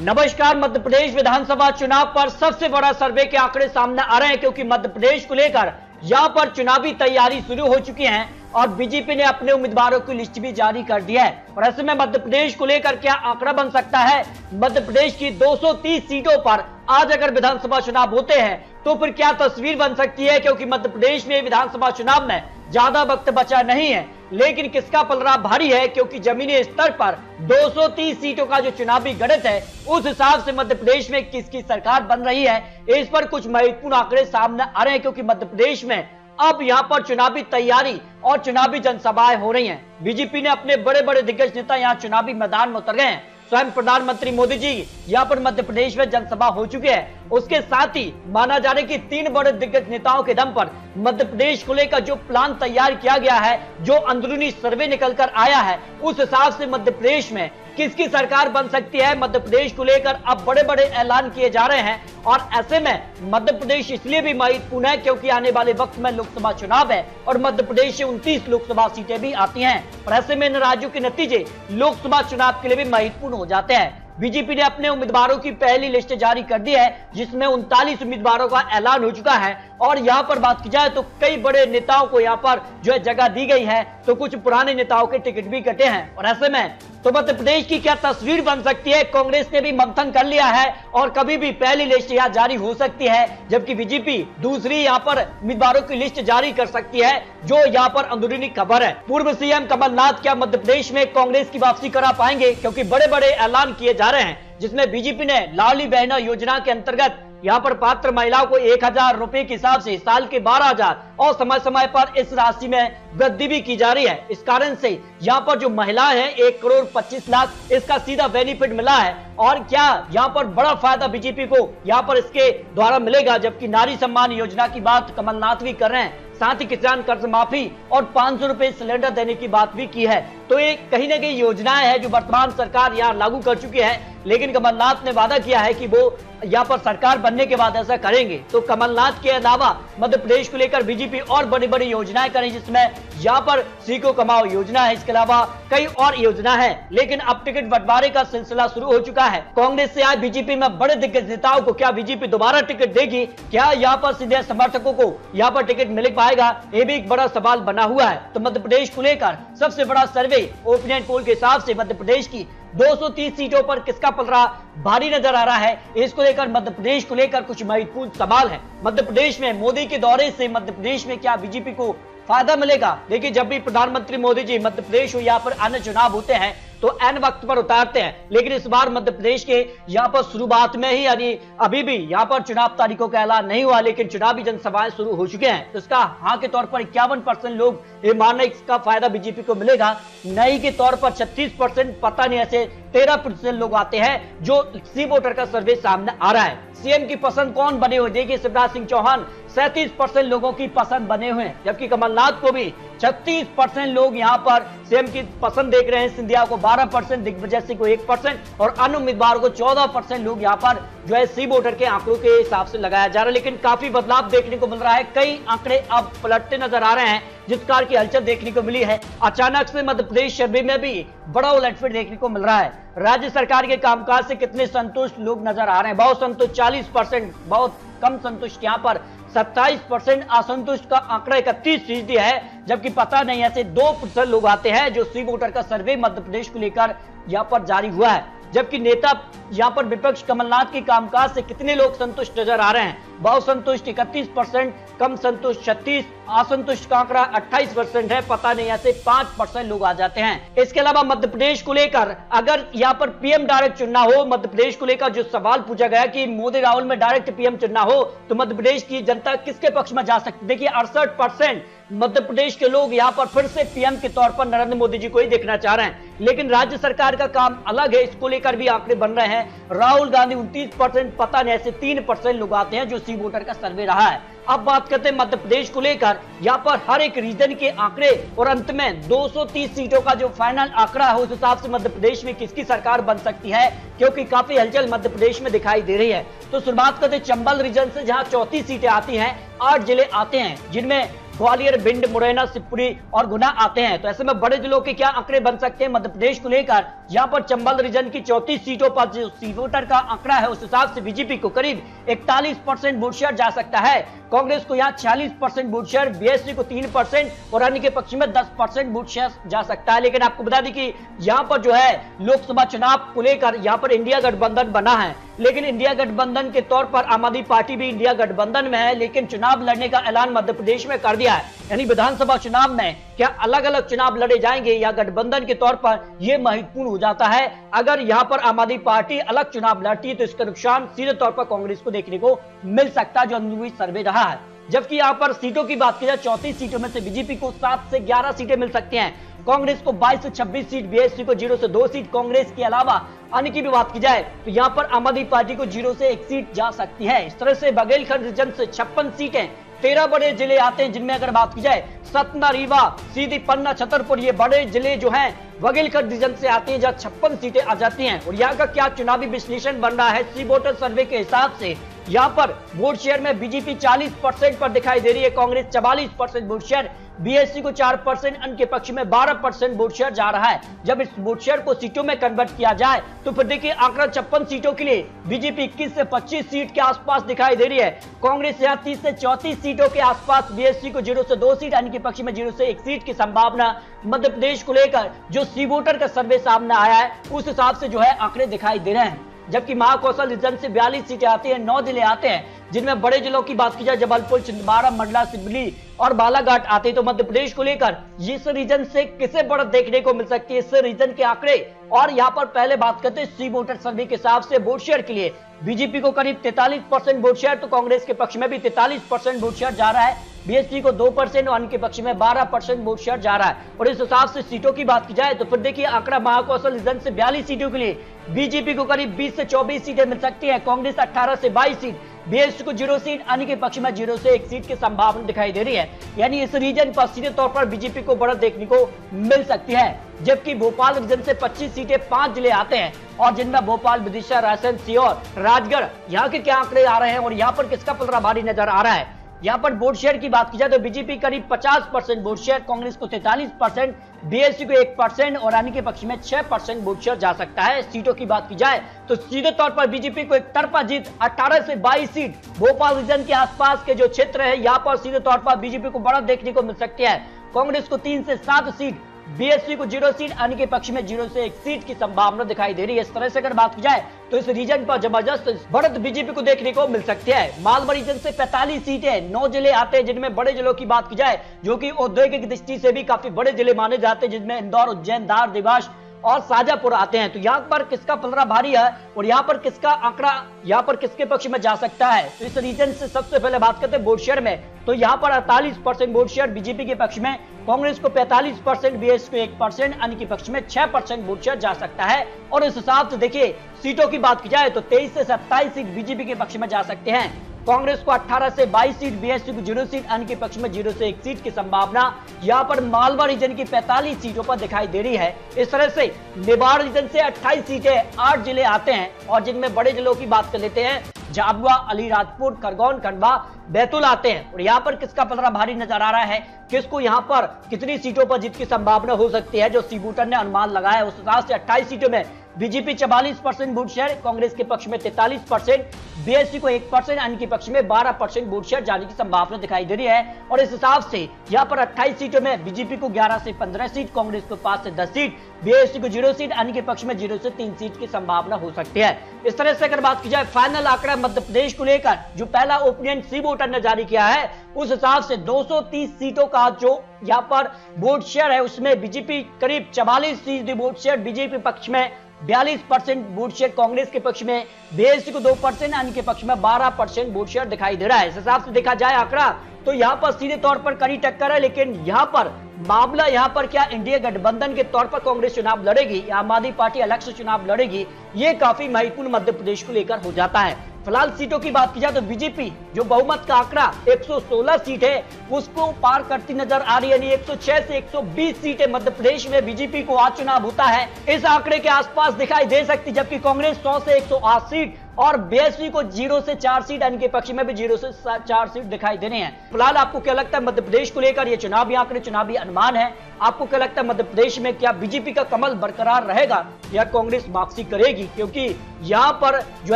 नमस्कार। मध्य प्रदेश विधानसभा चुनाव पर सबसे बड़ा सर्वे के आंकड़े सामने आ रहे हैं, क्योंकि मध्य प्रदेश को लेकर यहां पर चुनावी तैयारी शुरू हो चुकी है और बीजेपी ने अपने उम्मीदवारों की लिस्ट भी जारी कर दी है। और ऐसे में मध्य प्रदेश को लेकर क्या आंकड़ा बन सकता है? मध्य प्रदेश की 230 सीटों पर आज अगर विधानसभा चुनाव होते हैं तो फिर क्या तस्वीर बन सकती है? क्योंकि मध्य प्रदेश में विधानसभा चुनाव में ज्यादा वक्त बचा नहीं है, लेकिन किसका पलड़ा भारी है, क्योंकि जमीनी स्तर पर 230 सीटों का जो चुनावी गणित है उस हिसाब से मध्य प्रदेश में किसकी सरकार बन रही है, इस पर कुछ महत्वपूर्ण आंकड़े सामने आ रहे हैं। क्योंकि मध्य प्रदेश में अब यहां पर चुनावी तैयारी और चुनावी जनसभाएं हो रही हैं। बीजेपी ने अपने बड़े बड़े दिग्गज नेता यहां चुनावी मैदान में उतर गए हैं। स्वयं प्रधानमंत्री मोदी जी यहां पर मध्य प्रदेश में जनसभा हो चुके हैं। उसके साथ ही माना जा रहा है कि 3 बड़े दिग्गज नेताओं के दम पर मध्य प्रदेश को लेकर जो प्लान तैयार किया गया है, जो अंदरूनी सर्वे निकल कर आया है, उस हिसाब से मध्य प्रदेश में किसकी सरकार बन सकती है, मध्य प्रदेश को लेकर अब बड़े बड़े ऐलान किए जा रहे हैं। और ऐसे में मध्य प्रदेश इसलिए भी महत्वपूर्ण है क्योंकि आने वाले वक्त में लोकसभा चुनाव है और मध्य प्रदेश से 29 लोकसभा सीटें भी आती हैं। और ऐसे में इन राज्यों के नतीजे लोकसभा चुनाव के लिए भी महत्वपूर्ण हो जाते हैं। बीजेपी ने अपने उम्मीदवारों की पहली लिस्ट जारी कर दी है, जिसमें 39 उम्मीदवारों का ऐलान हो चुका है। और यहां पर बात की जाए तो कई बड़े नेताओं को यहां पर जो है जगह दी गई है, तो कुछ पुराने नेताओं के टिकट भी कटे हैं। और ऐसे में तो मध्य प्रदेश की क्या तस्वीर बन सकती है? कांग्रेस ने भी मंथन कर लिया है और कभी भी पहली लिस्ट यहां जारी हो सकती है, जबकि बीजेपी दूसरी यहां पर उम्मीदवारों की लिस्ट जारी कर सकती है, जो यहां पर अंदरूनी खबर है। पूर्व सीएम कमलनाथ क्या मध्य प्रदेश में कांग्रेस की वापसी करा पाएंगे? क्योंकि बड़े बड़े ऐलान किए जा रहे हैं, जिसमें बीजेपी ने लाडली बहना योजना के अंतर्गत यहाँ पर पात्र महिलाओं को 1000 रुपए के हिसाब से साल के 12,000 और समय समय पर इस राशि में वृद्धि भी की जा रही है। इस कारण से यहाँ पर जो महिलाएं हैं 1,25,00,000 इसका सीधा बेनिफिट मिला है। और क्या यहाँ पर बड़ा फायदा बीजेपी को यहाँ पर इसके द्वारा मिलेगा? जबकि नारी सम्मान योजना की बात कमलनाथ भी कर रहे हैं, साथ ही किसान कर्ज माफी और 500 रुपए सिलेंडर देने की बात भी की है। तो ये कहीं ना कहीं योजनाएं हैं जो वर्तमान सरकार यहाँ लागू कर चुकी है, लेकिन कमलनाथ ने वादा किया है कि वो यहाँ पर सरकार बनने के बाद ऐसा करेंगे। तो कमलनाथ के अलावा मध्य प्रदेश को लेकर बीजेपी और बड़ी बड़ी योजनाएं करें, जिसमें यहाँ पर सीखो कमाओ योजना है, इसके अलावा कई और योजना है। लेकिन अब टिकट बंटवारे का सिलसिला शुरू हो चुका है। कांग्रेस से आए बीजेपी में बड़े दिग्गज नेताओं को क्या बीजेपी दोबारा टिकट देगी? क्या यहाँ पर सीधे समर्थकों को यहाँ पर टिकट मिल पाएगा? ये भी एक बड़ा सवाल बना हुआ है। तो मध्य प्रदेश को लेकर सबसे बड़ा सर्वे ओपिनियन पोल के हिसाब से मध्य प्रदेश की 230 सीटों पर किसका पलड़ा भारी नजर आ रहा है, इसको लेकर मध्य प्रदेश को लेकर कुछ महत्वपूर्ण सवाल है। मध्य प्रदेश में मोदी के दौरे से मध्य प्रदेश में क्या बीजेपी को फायदा मिलेगा? देखिए, जब भी प्रधानमंत्री मोदी जी मध्य प्रदेश यहाँ पर अन्य चुनाव होते हैं तो एन वक्त पर उतारते हैं, लेकिन इस बार मध्य प्रदेश के यहाँ पर शुरुआत में ही, यानी अभी भी यहाँ पर चुनाव तारीखों का ऐलान नहीं हुआ, लेकिन चुनावी जनसभाएं शुरू हो चुके हैं। तो इसका हाँ के तौर पर 51% लोग ये मान रहे इसका फायदा बीजेपी को मिलेगा। नहीं के तौर पर 36%, पता नहीं, ऐसे 13% लोग आते हैं जो सी वोटर का सर्वे सामने आ रहा है। सीएम की पसंद कौन बने हुए? देखिए, शिवराज सिंह चौहान 37% लोगों की पसंद बने हुए हैं, जबकि कमलनाथ को भी 36% लोग यहाँ पर सीएम की पसंद देख रहे हैं। सिंधिया को 12%, दिग्विजय सिंह को 1% और अन्य उम्मीदवार को 14% लोग यहाँ पर जो है सी वोटर के आंकड़ों के हिसाब से लगाया जा रहा है। लेकिन काफी बदलाव देखने को मिल रहा है, कई आंकड़े अब पलटते नजर आ रहे हैं, जिस प्रकार की हलचल देखने को मिली है। अचानक से मध्य प्रदेश सर्वे में भी बड़ा उलटफेर देखने को मिल रहा है। राज्य सरकार के कामकाज से कितने संतुष्ट लोग नजर आ रहे हैं? बहुत संतुष्ट 40%, बहुत कम संतुष्ट यहाँ पर 27%, असंतुष्ट का आंकड़ा 31% है, जबकि पता नहीं ऐसे 2% लोग आते हैं जो सी वोटर का सर्वे मध्य प्रदेश को लेकर यहाँ पर जारी हुआ है। जबकि नेता यहाँ पर विपक्ष कमलनाथ के कामकाज से कितने लोग संतुष्ट नजर आ रहे हैं? बहुत संतुष्ट 31%, कम संतुष्ट 36%, असंतुष्ट का आंकड़ा 28% है, पता नहीं ऐसे 5% लोग आ जाते हैं। इसके अलावा मध्य प्रदेश को लेकर अगर यहाँ पर पीएम डायरेक्ट चुनना हो, मध्य प्रदेश को लेकर जो सवाल पूछा गया कि मोदी राहुल में डायरेक्ट पीएम चुनना हो तो मध्य प्रदेश की जनता किसके पक्ष में जा सकती? देखिए, 68% मध्य प्रदेश के लोग यहाँ पर फिर से पीएम के तौर पर नरेंद्र मोदी जी को ही देखना चाह रहे हैं। लेकिन राज्य सरकार का काम अलग है, इसको लेकर भी आंकड़े बन रहे हैं। राहुल गांधी 29%, पता नहीं ऐसे 3% लोग आते हैं जो सी वोटर का सर्वे रहा है। अब बात करते हैं मध्य प्रदेश को लेकर, यहाँ पर हर एक रीजन के आंकड़े और अंत में 230 सीटों का जो फाइनल आंकड़ा है उस हिसाब से मध्य प्रदेश में किसकी सरकार बन सकती है, क्योंकि काफी हलचल मध्य प्रदेश में दिखाई दे रही है। तो शुरुआत करते हैं चंबल रीजन से, जहां 34 सीटें आती हैं, 8 जिले आते हैं, जिनमें ग्वालियर, भिंड, मुरैना, शिवपुरी और गुना आते हैं। तो ऐसे में बड़े जिलों के क्या आंकड़े बन सकते हैं मध्य प्रदेश को लेकर, यहाँ पर चंबल रीजन की 34 सीटों पर जो सी वोटर का आंकड़ा है उस हिसाब से बीजेपी को करीब 41% वोट शेयर जा सकता है। कांग्रेस को यहाँ 46% वोट शेयर, बीएसपी को 3% और अन्य के पक्ष में 10% वोट शेयर जा सकता है। लेकिन आपको बता दें कि यहाँ पर जो है लोकसभा चुनाव को लेकर यहाँ पर इंडिया गठबंधन बना है, लेकिन इंडिया गठबंधन के तौर पर आम आदमी पार्टी भी इंडिया गठबंधन में है, लेकिन चुनाव लड़ने का ऐलान मध्य प्रदेश में कर दिया है। यानी विधानसभा चुनाव में क्या अलग अलग चुनाव लड़े जाएंगे या गठबंधन के तौर पर यह महत्वपूर्ण हो जाता है। अगर यहाँ पर आम आदमी पार्टी अलग चुनाव लड़ती है तो इसका नुकसान सीधे तौर पर कांग्रेस को देखने को मिल सकता है, जो अनुभवी सर्वे रहा है। जबकि यहाँ पर सीटों की बात की जाए 34 सीटों में से बीजेपी को 7 से 11 सीटें मिल सकती हैं, कांग्रेस को 22 से 26 सीट, बीएसपी को 0 से 2 सीट। कांग्रेस के अलावा अन्य की भी बात की जाए तो यहाँ पर आम आदमी पार्टी को 0 से 1 सीट जा सकती है। इस तरह से बघेलखंड रीजन से 56 सीटें, 13 बड़े जिले आते हैं, जिनमें अगर बात की जाए सतना, रीवा, सीधी, पन्ना, छतरपुर, ये बड़े जिले जो हैं बघेलखंड रीजन से आते हैं, जहां 56 सीटें आ जाती हैं। और यहाँ का क्या चुनावी विश्लेषण बन रहा है, सी वोटर सर्वे के हिसाब से यहाँ पर वोट शेयर में बीजेपी 40% पर दिखाई दे रही है, कांग्रेस 44% वोट शेयर, बीएसपी को 4%, अन्य के पक्ष में 12% वोट शेयर जा रहा है। जब इस वोट शेयर को सीटों में कन्वर्ट किया जाए तो फिर देखिए आंकड़ा 56 सीटों के लिए बीजेपी 21 से 25 सीट के आसपास दिखाई दे रही है, कांग्रेस यहाँ 30 से 34 सीटों के आसपास, बीएसपी को 0 से 2 सीट, अन्य के पक्ष में 0 से 1 सीट की संभावना मध्य प्रदेश को लेकर जो सी वोटर का सर्वे सामने आया है उस हिसाब से जो है आंकड़े दिखाई दे रहे हैं। जबकि महाकौशल रीजन से 42 सीटें आती हैं, 9 जिले आते हैं, जिनमें बड़े जिलों की बात की जाए जबलपुर, छिंदवाड़ा, मंडला, सिवनी और बालाघाट आते हैं। तो मध्य प्रदेश को लेकर इस रीजन से किसे बढ़त देखने को मिल सकती है, इस रीजन के आंकड़े। और यहाँ पर पहले बात करते हैं सी वोटर सर्वे के हिसाब से वोट शेयर के लिए बीजेपी को करीब 43% वोट शेयर, तो कांग्रेस के पक्ष में भी 43% वोट शेयर जा रहा है, बीएसपी को 2% और अन्य के पक्ष में 12% वोट शेयर जा रहा है। और इस हिसाब से सीटों की बात की जाए तो फिर देखिए आंकड़ा महाकौशल रीजन से 42 सीटों के लिए बीजेपी को करीब 20 से 24 सीटें मिल सकती है, कांग्रेस 18 से 22 सीट, बीएसपी को 0 सीट, अन्य के पक्ष में 0 से 1 सीट की संभावना दिखाई दे रही है। यानी इस रीजन पर सीधे तौर पर बीजेपी को बढ़त देखने को मिल सकती है। जबकि भोपाल रीजन से 25 सीटें, 5 जिले आते हैं और जिनमें भोपाल, विदिशा, रायसेन, सीहोर, राजगढ़, यहाँ के क्या आंकड़े आ रहे हैं और यहाँ पर किसका पलड़ा भारी नजर आ रहा है। यहाँ पर वोट शेयर की बात की जाए तो बीजेपी करीब 50% वोट शेयर, कांग्रेस को 43%, बीएसपी को 1% और अन्य के पक्ष में 6% वोट शेयर जा सकता है। सीटों की बात की जाए तो सीधे तौर पर बीजेपी को एक तरफा जीत 18 से 22 सीट, भोपाल रीजन के आसपास के जो क्षेत्र है यहाँ पर सीधे तौर पर बीजेपी को बढ़त देखने को मिल सकती है, कांग्रेस को 3 से 7 सीट, बीएसपी को 0 सीट, अन्य के पक्ष में 0 से 1 सीट की संभावना दिखाई दे रही है। इस तरह से अगर बात की जाए तो इस रीजन पर जबरदस्त बढ़त बीजेपी को देखने को मिल सकती है। मालवा रीजन से 45 सीटें, 9 जिले आते हैं, जिनमें बड़े जिलों की बात की जाए जो कि औद्योगिक दृष्टि से भी काफी बड़े जिले माने जाते हैं, जिनमें इंदौर, उज्जैन, धार, देवास और शाजापुर आते हैं। तो यहाँ पर किसका पलड़ा भारी है और यहाँ पर किसका आंकड़ा यहाँ पर किसके पक्ष में जा सकता है, तो इस रीजन से सबसे पहले बात करते हैं वोट शेयर में। तो यहाँ पर 48% वोट शेयर बीजेपी के पक्ष में, कांग्रेस को 45%, बीएसपी को 1%, अन्य के पक्ष में 6% वोट शेयर जा सकता है। और इस हिसाब से देखिए सीटों की बात की जाए तो 23 से 27 सीट बीजेपी के पक्ष में जा सकते हैं, कांग्रेस को 18 से 22 सीट, बीएसपी को 0 सीट, अन्य के पक्ष में 0 से 1 सीट की संभावना यहां पर मालवा रीजन की 45 सीटों पर दिखाई दे रही है। इस तरह से निवाड़ रीजन से 28 सीटें, 8 जिले आते हैं और जिनमें बड़े जिलों की बात कर लेते हैं, झाबुआ, अलीराजपुर, खरगोन, खंडवा, बैतूल आते हैं। और यहाँ पर किसका पलड़ा भारी नजर आ रहा है, किसको यहाँ पर कितनी सीटों पर जीत की संभावना हो सकती है, जो सी वोटर ने अनुमान लगाया उस हिसाब से 28 सीटों में बीजेपी 44% वोट शेयर, कांग्रेस के पक्ष में 43%, बीएसपी को 1%, अन्य के पक्ष में 12% वोट शेयर जाने की संभावना दिखाई दे रही है। और इस हिसाब से यहाँ पर 28 सीटों में बीजेपी को 11 से 15 सीट, कांग्रेस को 5 से 10 सीट, बीएसपी को 0 सीट, अन्य के पक्ष में 0 से 3 सीट की संभावना हो सकती है। इस तरह से अगर बात की जाए फाइनल आंकड़ा मध्य प्रदेश को लेकर जो पहला ओपिनियन सी वोटर ने जारी किया है, उस हिसाब से 230 सीटों का जो यहाँ पर वोट शेयर है उसमें बीजेपी करीब 44% वोट शेयर बीजेपी पक्ष में, 42% वोट शेयर कांग्रेस के पक्ष में, बीएसपी को 2%, अन्य के पक्ष में 12% वोट शेयर दिखाई दे रहा है। इस हिसाब से देखा जाए आंकड़ा तो यहाँ पर सीधे तौर पर कड़ी टक्कर है, लेकिन यहाँ पर मामला यहाँ पर क्या इंडिया गठबंधन के तौर पर कांग्रेस चुनाव लड़ेगी या आम आदमी पार्टी अलग से चुनाव लड़ेगी, ये काफी महत्वपूर्ण मध्य प्रदेश को लेकर हो जाता है। फिलहाल सीटों की बात की जाए तो बीजेपी जो बहुमत का आंकड़ा 116 सीट है उसको पार करती नजर आ रही है, यानी 106 से 120 सीटें मध्य प्रदेश में बीजेपी को आज चुनाव होता है इस आंकड़े के आसपास दिखाई दे सकती, जबकि कांग्रेस 100 से 108 सीट और बीएसपी को 0 से 4 सीट, इनके पक्ष में भी 0 से 4 सीट दिखाई दे रहे हैं। फिलहाल आपको क्या लगता है मध्य प्रदेश को लेकर, ये चुनावी आंकड़े, चुनावी अनुमान है, आपको क्या लगता है मध्य प्रदेश में क्या बीजेपी का कमल बरकरार रहेगा या कांग्रेस वापसी करेगी? क्योंकि यहां पर जो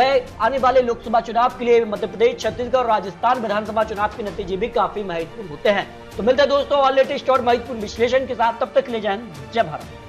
है आने वाले लोकसभा चुनाव के लिए मध्य प्रदेश, छत्तीसगढ़ और राजस्थान विधानसभा चुनाव के नतीजे भी काफी महत्वपूर्ण होते हैं। तो मिलते हैं दोस्तों और लेटेस्ट और महत्वपूर्ण विश्लेषण के साथ, तब तक ले जाएं, जय भारत।